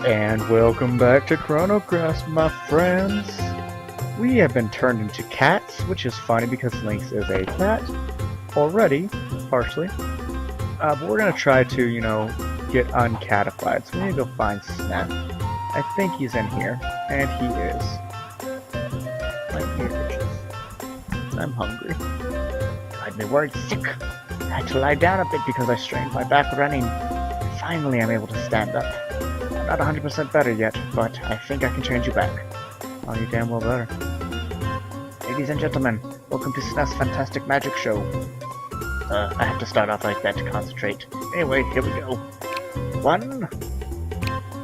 And welcome back to Chrono, my friends. We have been turned into cats, which is funny because Lynx is a cat already, partially. But we're gonna try to, get uncatified. So we need to go find Snap. I think he's in here, and he is. My ears. I'm hungry. I'd be worried sick. I had to lie down a bit because I strained my back running. Finally, I'm able to stand up. I'm not 100% better yet, but I think I can change you back. Oh, you damn well better. Ladies and gentlemen, welcome to SNES Fantastic Magic Show. I have to start off like that to concentrate. Anyway, here we go. 1,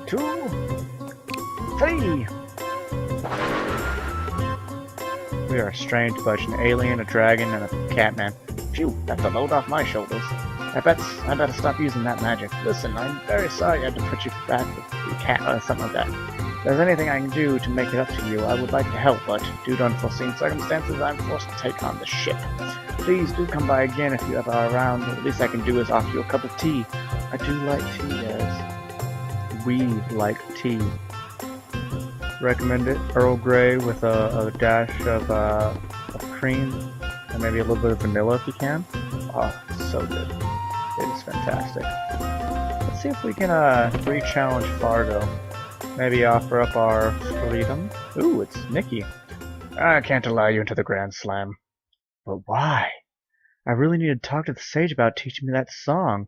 2, 3! We are a strange bunch, an alien, a dragon, and a catman. Phew, that's a load off my shoulders. I better stop using that magic. Listen, I'm very sorry I had to put you back with the cat or something like that. If there's anything I can do to make it up to you, I would like to help, but due to unforeseen circumstances, I'm forced to take on the ship. Please do come by again if you ever are around. The least I can do is offer you a cup of tea. I do like tea, guys. We like tea. Recommend it. Earl Grey with a dash of cream and maybe a little bit of vanilla if you can. Oh, so good. It is fantastic. Let's see if we can re-challenge Fargo. Maybe offer up our freedom. Ooh, it's Nikki. I can't allow you into the Grand Slam. But why? I really need to talk to the sage about teaching me that song,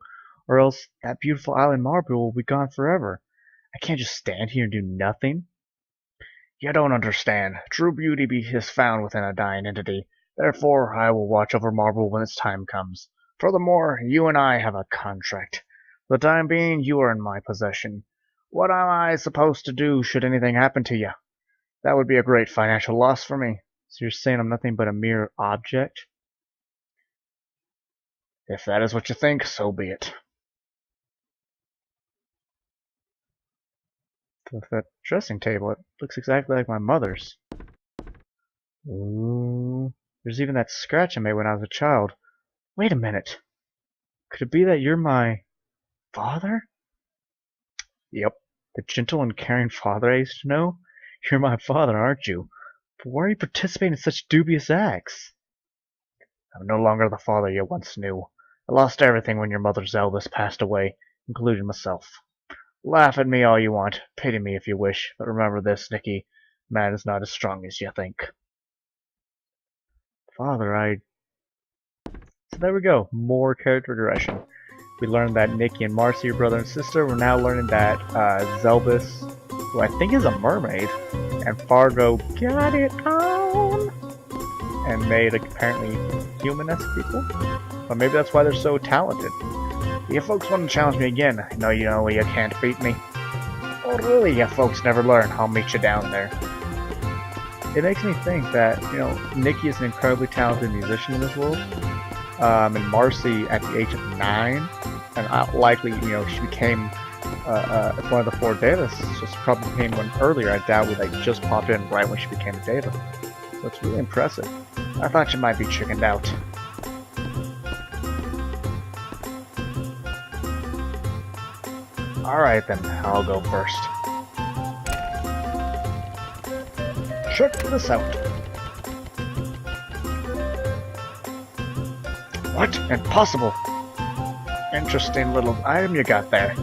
or else that beautiful island marble will be gone forever. I can't just stand here and do nothing. You don't understand. True beauty is found within a dying entity. Therefore, I will watch over Marble when its time comes. Furthermore, you and I have a contract. For the time being, you are in my possession. What am I supposed to do should anything happen to you? That would be a great financial loss for me. So you're saying I'm nothing but a mere object? If that is what you think, so be it. With that dressing table, it looks exactly like my mother's. Ooh. There's even that scratch I made when I was a child. Wait a minute. Could it be that you're my father? Yep. The gentle and caring father I used to know? You're my father, aren't you? But why are you participating in such dubious acts? I'm no longer the father you once knew. I lost everything when your mother's Elvis passed away, including myself. Laugh at me all you want, pity me if you wish, but remember this, Nikki. Man is not as strong as you think. Father, So there we go, more character progression. We learned that Nikki and Marcy are brother and sister. We're now learning that Zelbus, who I think is a mermaid, and Fargo got it on and made apparently human-esque people. But maybe that's why they're so talented. You folks want to challenge me again? I know you can't beat me. Oh really, you folks never learn. I'll meet you down there. It makes me think that, Nikki is an incredibly talented musician in this world. And Marcy, at the age of 9, and likely, she became one of the 4 Davis. Just probably became one earlier. I doubt we just popped in right when she became a Deva. So it's really impressive. I thought you might be chickened out. Alright then, I'll go first. Check this out. What? Impossible! Interesting little item you got there.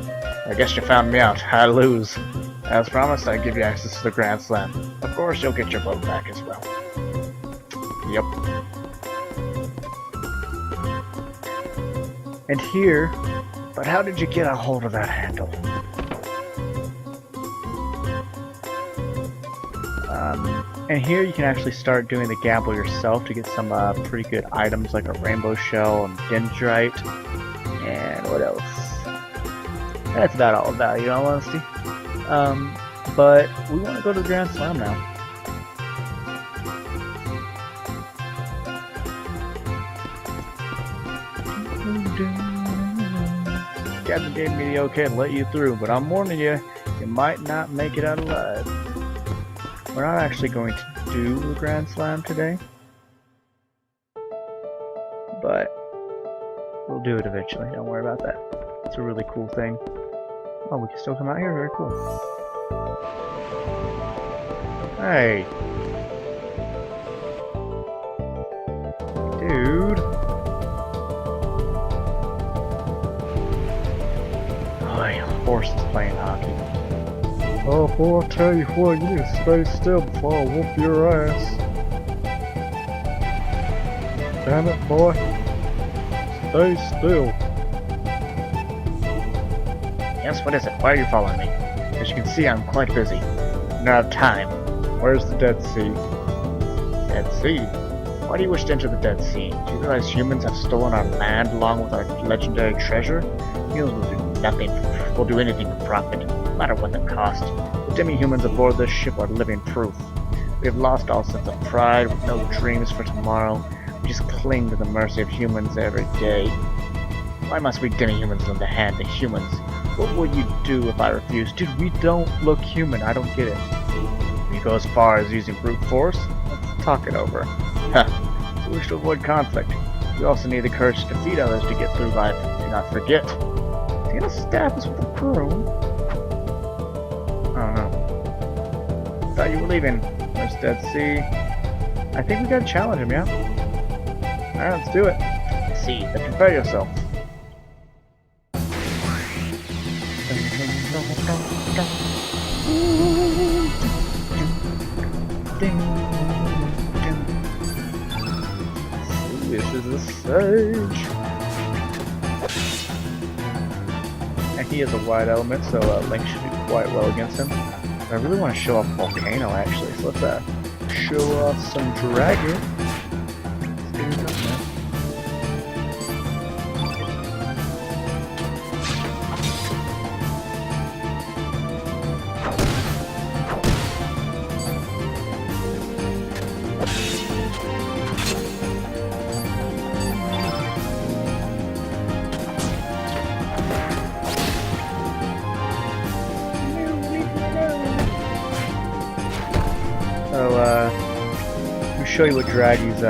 I guess you found me out. I lose. As promised, I give you access to the Grand Slam. Of course, you'll get your boat back as well. Yep. And here... But how did you get a hold of that handle? And here you can actually start doing the gamble yourself to get some pretty good items like a rainbow shell and dendrite. And what else? That's about all of that, in all honesty. But we want to go to the Grand Slam now. Captain gave me the okay to let you through, but I'm warning you, you might not make it out alive. We're not actually going to do the Grand Slam today, but we'll do it eventually, don't worry about that. It's a really cool thing. Oh, we can still come out here? Very cool. Hey! Dude! Oh, yeah, horse is playing hockey. Oh, boy, I'll tell you what, you need to stay still before I whoop your ass. Damn it, boy. Stay still. Yes, what is it? Why are you following me? As you can see, I'm quite busy. I don't have time. Where's the Dead Sea? Dead Sea? Why do you wish to enter the Dead Sea? Do you realize humans have stolen our land along with our legendary treasure? Humans will do nothing, will do anything for profit, no matter what the cost. The demi-humans aboard this ship are living proof. We have lost all sense of pride, with no dreams for tomorrow. We just cling to the mercy of humans every day. Why must we demi-humans lend a hand to humans? What would you do if I refused? Dude, we don't look human. I don't get it. If you go as far as using brute force, let's talk it over. Huh. So we wish to avoid conflict. We also need the courage to defeat others to get through life. Do not forget. Is he gonna stab us with a broom? I don't know. Thought you were leaving. Where's Dead Sea? I think we gotta challenge him, yeah? Alright, let's do it. See, then prepare yourself. This is a sage. And he is a wide element, so Link should do quite well against him. I really want to show off Volcano actually, so let's show off some dragon. Let's do this, man. Let me show you what Draggy's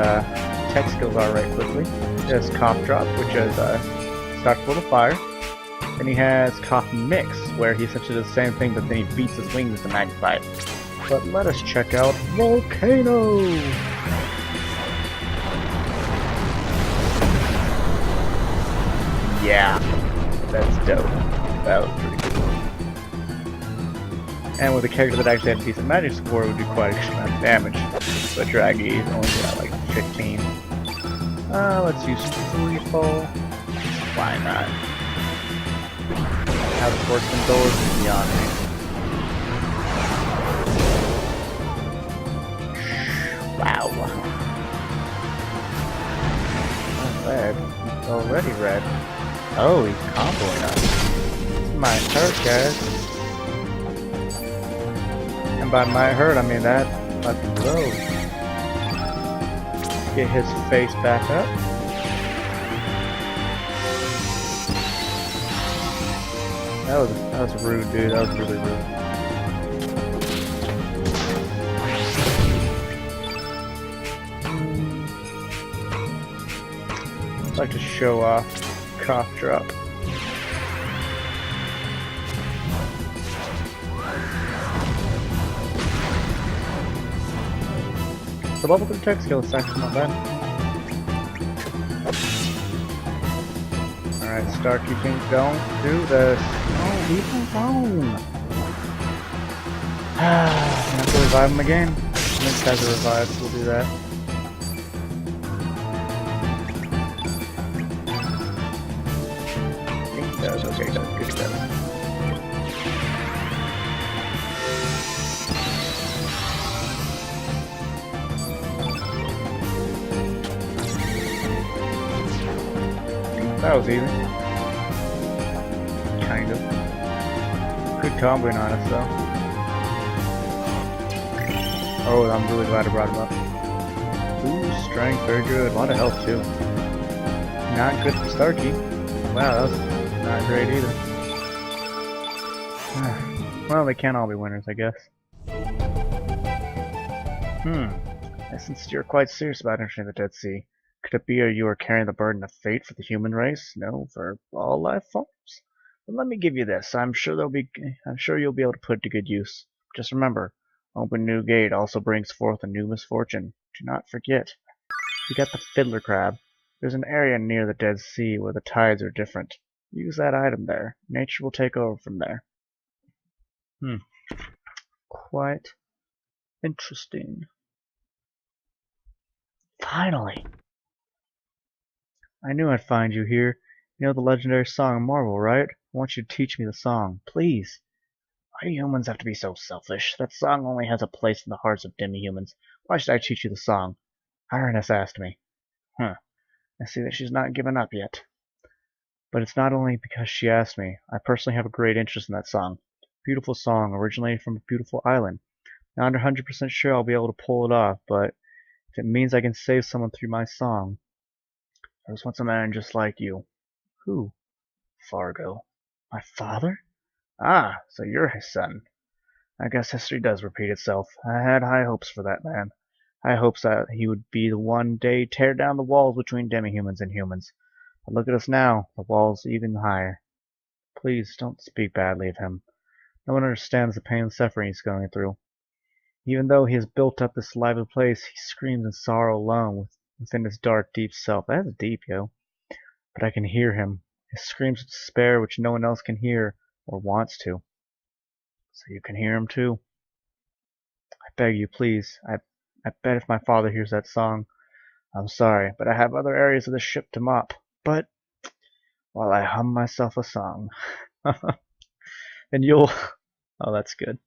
tech skills are right quickly. He has Cough Drop, which is Start Full of Fire. Then he has Cough Mix, where he essentially does the same thing, but then he beats his wings to magnify it. But let us check out Volcano! Yeah, that's dope. That was pretty cool. And with a character that actually had a decent magic score, it would do quite a amount of damage. But Draggy is only got like 15. Let's use Free Fall. Why not? How this works indoors is beyond me. Wow. Not bad. He's already red. Oh, he's comboing us. Might hurt, guys. And by might hurt, I mean that fucking blows. Get his face back up. That was rude, dude. That was really rude. I'd like to show off Cough Drop. The level 3 tech skill is actually not bad. Alright, Starkey King, don't do this. No, leave him alone. I have to revive him again. This has a revive, so we'll do that. I think he does. Okay, he does. Good, he does. That was easy. Kind of. Good comboing on us though. Oh, I'm really glad I brought him up. Ooh, strength, very good. A lot of health too. Not good for Starkey. Wow, that was not great either. Well, they can't all be winners, I guess. Since you're quite serious about entering the Dead Sea, could it be you are carrying the burden of fate for the human race? No, for all life forms? But let me give you this. I'm sure you'll be able to put it to good use. Just remember, open new gate also brings forth a new misfortune. Do not forget. You got the fiddler crab. There's an area near the Dead Sea where the tides are different. Use that item there. Nature will take over from there. Quite interesting. Finally! I knew I'd find you here. You know the legendary song of Marvel, right? I want you to teach me the song. Please. Why do humans have to be so selfish? That song only has a place in the hearts of demi-humans. Why should I teach you the song? Ironess asked me. I see that she's not given up yet. But it's not only because she asked me. I personally have a great interest in that song. Beautiful song, originated from a beautiful island. Not 100% sure I'll be able to pull it off, but if it means I can save someone through my song. I just want a man just like you. Who? Fargo. My father? Ah, so you're his son. I guess history does repeat itself. I had high hopes for that man. High hopes that he would be the one day tear down the walls between demi-humans and humans. But look at us now, the walls even higher. Please don't speak badly of him. No one understands the pain and suffering he's going through. Even though he has built up this lively place, he screams in sorrow alone within his dark, deep self. That's deep, yo. But I can hear him. His screams of despair which no one else can hear or wants to. So you can hear him too. I beg you, please. I bet if my father hears that song, I'm sorry, but I have other areas of the ship to mop. But while I hum myself a song, and you'll. Oh, that's good.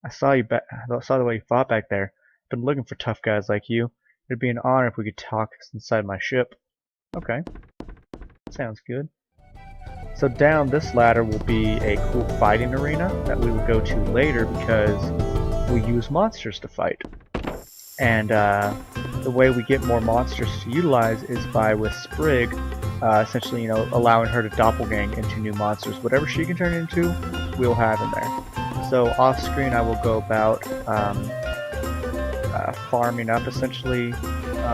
I saw the way you fought back there. Been looking for tough guys like you. It'd be an honor if we could talk inside my ship. Okay. Sounds good. So down this ladder will be a cool fighting arena that we will go to later because we use monsters to fight. And the way we get more monsters to utilize is by with Sprig, essentially, you know, allowing her to doppelgang into new monsters. Whatever she can turn into, we'll have in there. So off screen I will go about farming up essentially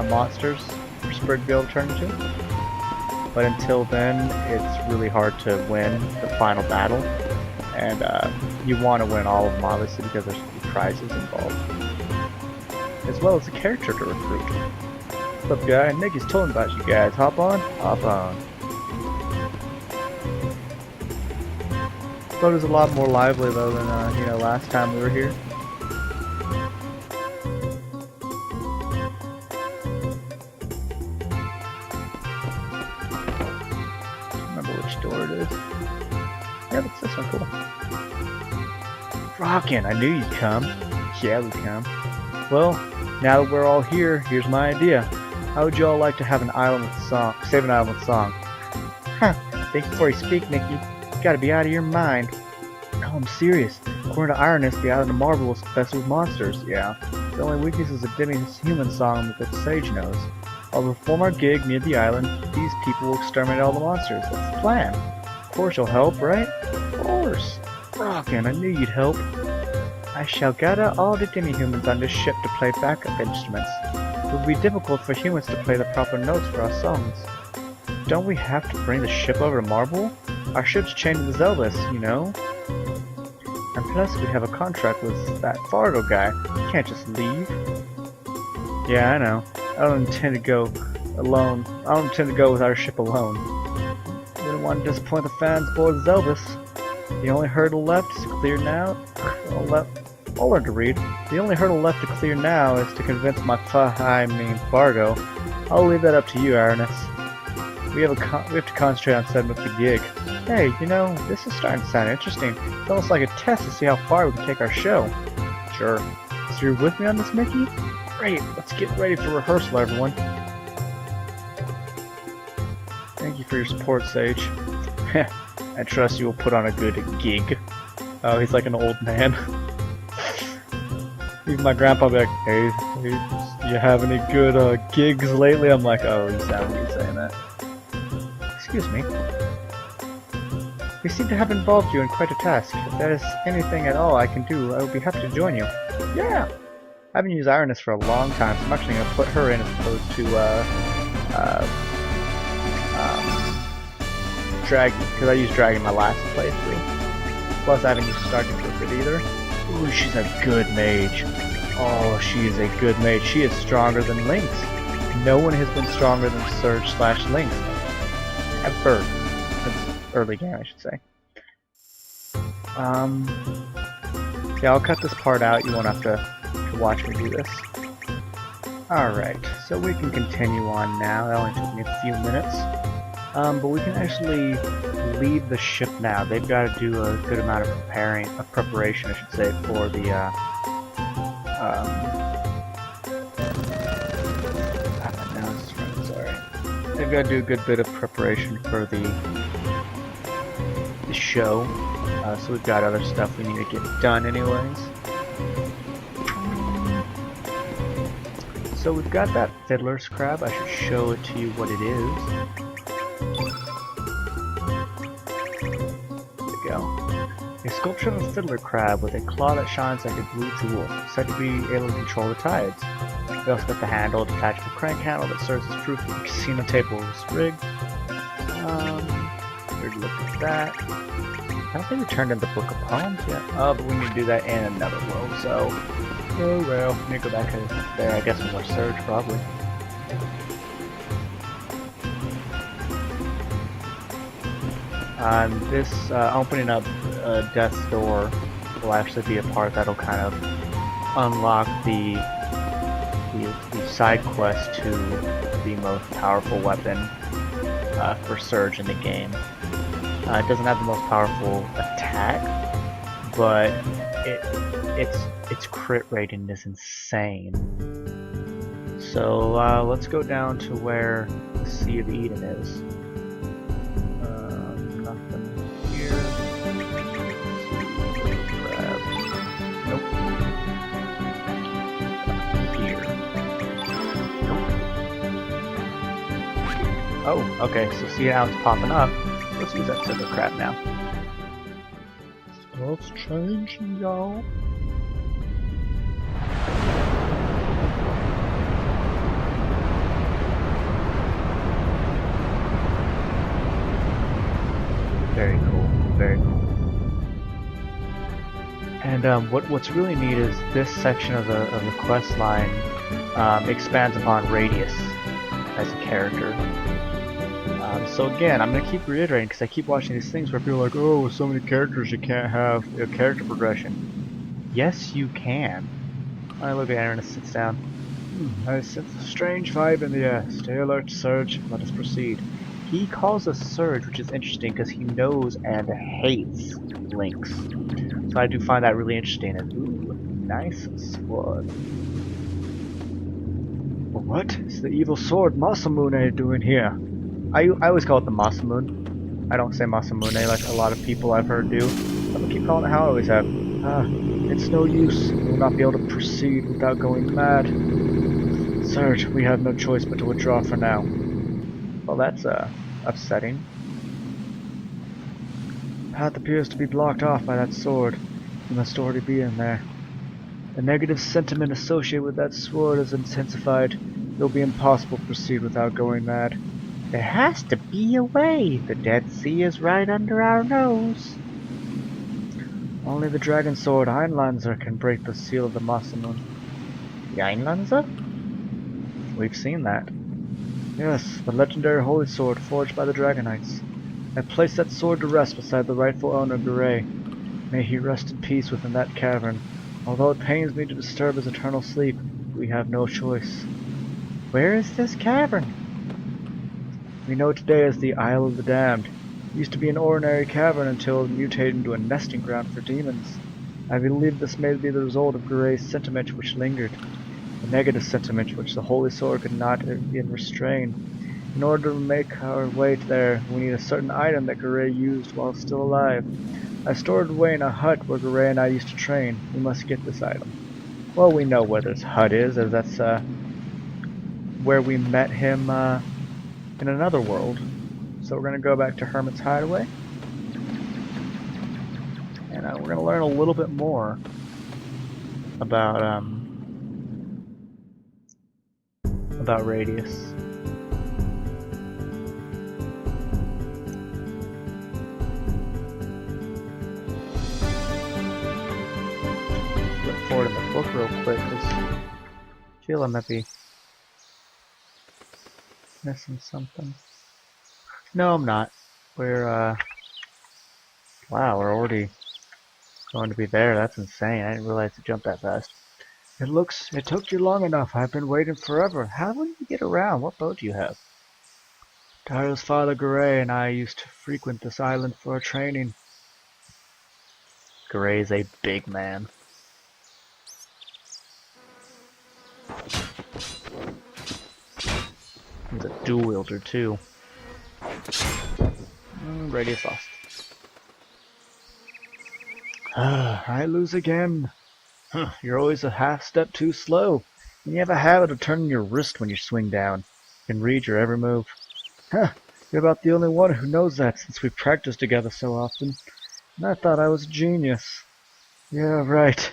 monsters for Sprig to be able to turn into. But until then, it's really hard to win the final battle. And you want to win all of them obviously because there's prizes involved. As well as a character to recruit. What's up guy? Nikki's told me about you guys. Hop on? Hop on. But it was a lot more lively though than you know, last time we were here. Remember which door it is. Yeah, it's this one. Cool. Rockin', I knew you'd come. Yeah, we'd come. Well, now that we're all here, here's my idea. How would you all like to have an island with a song? Save an island with a song. Huh. Think before you speak, Nikki. You gotta be out of your mind. No, I'm serious. According to Ironess, the island of Marvel is infested with monsters. Yeah. The only weakness is a demi-human song that Sage knows. While we perform our gig near the island, these people will exterminate all the monsters. That's the plan. Of course you'll help, right? Of course. Rockin', I knew you'd help. I shall gather all the demi-humans on this ship to play backup instruments. It would be difficult for humans to play the proper notes for our songs. Don't we have to bring the ship over to Marble? Our ship's chained to the Zelvis, you know? And plus we have a contract with that Fargo guy. We can't just leave. Yeah, I know. I don't intend to go alone. I don't intend to go with our ship alone. We don't want to disappoint the fans aboard Zelvis. The only hurdle left is clear now. I'll learn to read. The only hurdle left to clear now is to convince my Fargo. I'll leave that up to you, Ironess. We have to concentrate on setting up the gig. Hey, you know, this is starting to sound interesting. It's almost like a test to see how far we can take our show. Sure. So you're with me on this, Mickey? Great. Let's get ready for rehearsal, everyone. Thank you for your support, Sage. I trust you will put on a good gig. Oh, he's like an old man. Even my grandpa will be like, hey, you have any good gigs lately? I'm like, oh, you sound like you're saying that. Excuse me. We seem to have involved you in quite a task. If there is anything at all I can do, I would be happy to join you. Yeah! I haven't used Ironess for a long time, so I'm actually going to put her in as opposed to Dragon, because I used Dragon my last playthrough. Plus, I haven't used Starting Trooper either. Ooh, she's a good mage. Oh, she is a good mage. She is stronger than Lynx. No one has been stronger than Surge / Lynx. Ever. Since early game, I should say. Yeah, I'll cut this part out. You won't have to watch me do this. Alright, so we can continue on now. That only took me a few minutes. But we can actually leave the ship now. They've got to do a good amount of preparation, I should say, for the, sorry. They've got to do a good bit of preparation for the show. So we've got other stuff we need to get done anyways. So we've got that fiddler's crab. I should show it to you what it is. There we go. A sculpture of a fiddler crab with a claw that shines like a blue jewel, said to be able to control the tides. We also got the handle, a detachable crank handle that serves as proof that the casino table is rigged. We'd look at that. I don't think we turned in the Book of Poems yet. Oh, but we need to do that in another world, so... Oh well, let me go back there, I guess with more Surge, probably. This opening up Death's Door will actually be a part that'll kind of unlock the side quest to the most powerful weapon for Surge in the game. It doesn't have the most powerful attack, but its crit rating is insane. So let's go down to where the Sea of Eden is. Nothing here. Nope. Here. Nope. Oh, okay. So see how it's popping up. Let's use that silver crab now. Stuff's changing, y'all. Very cool, very cool. And what's really neat is this section of the quest line expands upon Radius as a character. So again, I'm gonna keep reiterating because I keep watching these things where people are like, "Oh, with so many characters, you can't have a character progression." Yes, you can. I look at Aaron and sits down. I sense a strange vibe in the air. Stay alert, Surge. Let us proceed. He calls us Surge, which is interesting because he knows and hates Lynx. So I do find that really interesting. And ooh, nice sword. What is the evil sword Masamune doing here? I always call it the Masamune. I don't say Masamune like a lot of people I've heard do. I'm gonna keep calling it how I always have. It's no use. We'll not be able to proceed without going mad. Surge, we have no choice but to withdraw for now. Well, that's upsetting. Path appears to be blocked off by that sword. You must already be in there. The negative sentiment associated with that sword is intensified. It will be impossible to proceed without going mad. There has to be a way. The Dead Sea is right under our nose. Only the dragon sword Einlanzer can break the seal of the Masamune. The Einlanzer? We've seen that. Yes, the legendary holy sword forged by the Dragonites. I placed that sword to rest beside the rightful owner, Guray. May he rest in peace within that cavern. Although it pains me to disturb his eternal sleep, we have no choice. Where is this cavern? We know today as the Isle of the Damned. It used to be an ordinary cavern until it mutated into a nesting ground for demons. I believe this may be the result of Guray's sentiment which lingered. A negative sentiment which the Holy Sword could not even restrain. In order to make our way there, we need a certain item that Guray used while still alive. I stored it away in a hut where Guray and I used to train. We must get this item. Well, we know where this hut is, as that's where we met him in another world. So we're going to go back to Hermit's Hideaway. And we're going to learn a little bit more about Radius. for it in the book real quick, because I feel I might be missing something. No, I'm not. We're, wow, we're already going to be there. That's insane. I didn't realize it jumped that fast. It took you long enough. I've been waiting forever. How will you get around? What boat do you have? Dario's father, Garay, and I used to frequent this island for our training. Garay's a big man. He's a dual wielder too. Radius lost. I lose again. You're always a half step too slow. And you have a habit of turning your wrist when you swing down. You can read your every move. You're about the only one who knows that since we've practiced together so often. And I thought I was a genius. Yeah, right.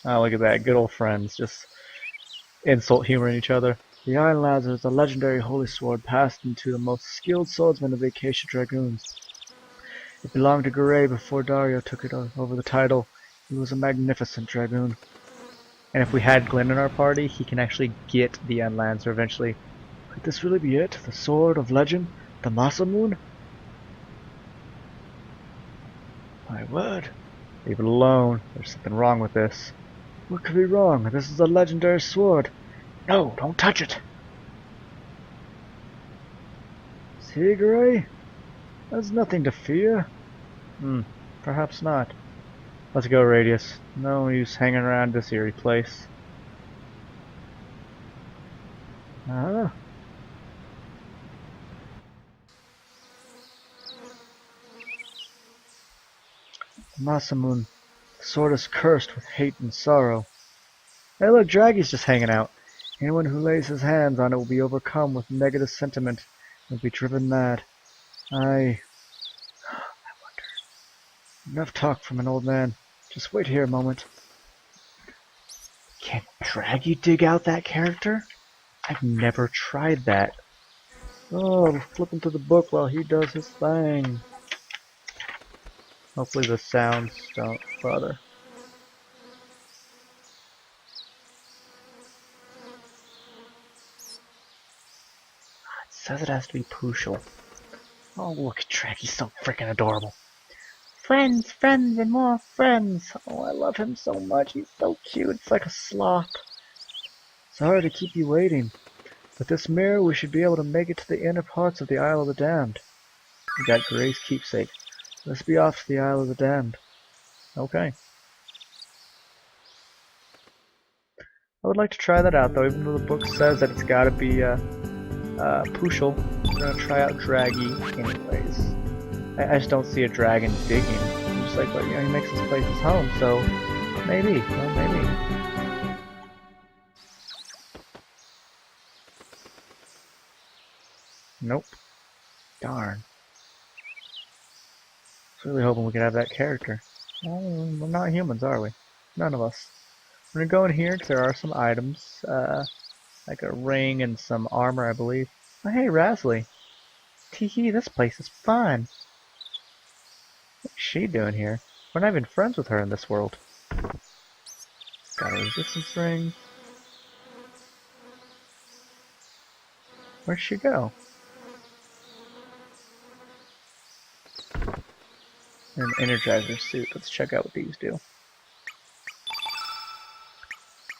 Oh, look at that. Good old friends. Just insult humoring each other. The Iron Lads is a legendary holy sword passed into the most skilled swordsman of the Acacia Dragoons. It belonged to Garay before Dario took it over the title. He was a magnificent dragoon. And if we had Glenn in our party, he can actually get the Unlancer eventually. Could this really be it? The sword of legend? The Masamune? My word. Leave it alone. There's something wrong with this. What could be wrong? This is a legendary sword. No, don't touch it. See, Garay? There's nothing to fear. Perhaps not. Let's go, Radius. No use hanging around this eerie place. Masamune, the sword is cursed with hate and sorrow. Hey look, Draggy's just hanging out. Anyone who lays his hands on it will be overcome with negative sentiment and will be driven mad. I wonder. Enough talk from an old man. Just wait here a moment. Can Draggy dig out that character? I've never tried that. Oh, flipping through the book while he does his thing. Hopefully the sounds don't bother. It says it has to be Pushel. Oh, look at Draggy, he's so freaking adorable. Friends, friends, and more friends. Oh, I love him so much. He's so cute. It's like a sloth. Sorry to keep you waiting. With this mirror, we should be able to make it to the inner parts of the Isle of the Damned. We got Gray's keepsake. Let's be off to the Isle of the Damned. Okay. I would like to try that out, though, even though the book says that it's got to be Pushel. I'm gonna try out Draggy anyways. I just don't see a dragon digging. I'm just like, well, you know, he makes this place his home, so maybe. Well, maybe. Nope. Darn. I was really hoping we could have that character. Well, we're not humans, are we? None of us. We're gonna go in here because there are some items, like a ring and some armor, I believe. Oh, hey, Rasley. Teehee, this place is fun. What's she doing here? We're not even friends with her in this world. Got a resistance ring. Where'd she go? An Energizer suit. Let's check out what these do.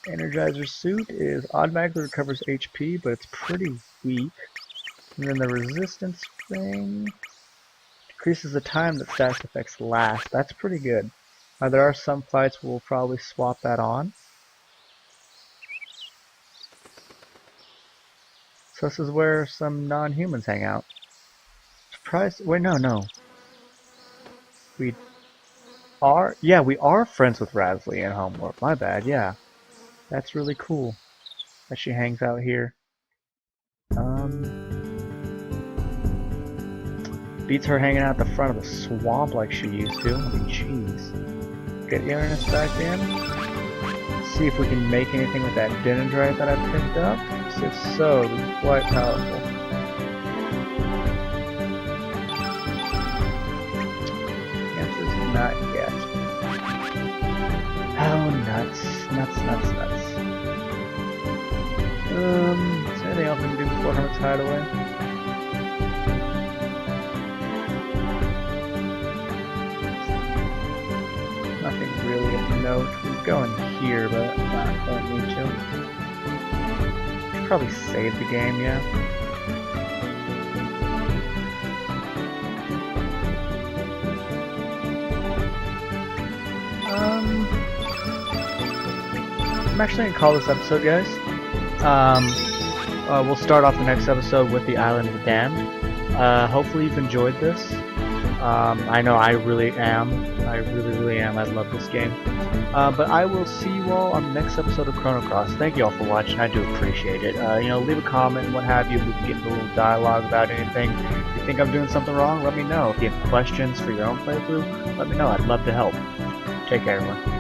Energizer suit is automatically recovers HP, but it's pretty weak. And then the resistance ring decreases the time that status effects last. That's pretty good. There are some fights where we'll probably swap that on. So this is where some non-humans hang out. Surprise! Wait, no. We are friends with Rasley and Homeworld. My bad, yeah. That's really cool that she hangs out here. Beats her hanging out the front of the swamp like she used to. I mean, jeez. Get Uranus back in. See if we can make anything with that dendrite that I picked up. If so, it'll be quite powerful. The answer is not yet. Oh no. nuts. Is there anything else we can do before Hermit's Hideaway? Nothing really of note. We could go in here, but I don't need to. Should probably save the game, yeah. I'm actually gonna call this episode, guys. We'll start off the next episode with the Island of the Damned. Hopefully you've enjoyed this. I know I really am. I really am. I love this game. But I will see you all on the next episode of Chrono Cross. Thank you all for watching. I do appreciate it. You know, leave a comment and what have you. We can get into a little dialogue about anything. If you think I'm doing something wrong, let me know. If you have questions for your own playthrough, let me know. I'd love to help. Take care, everyone.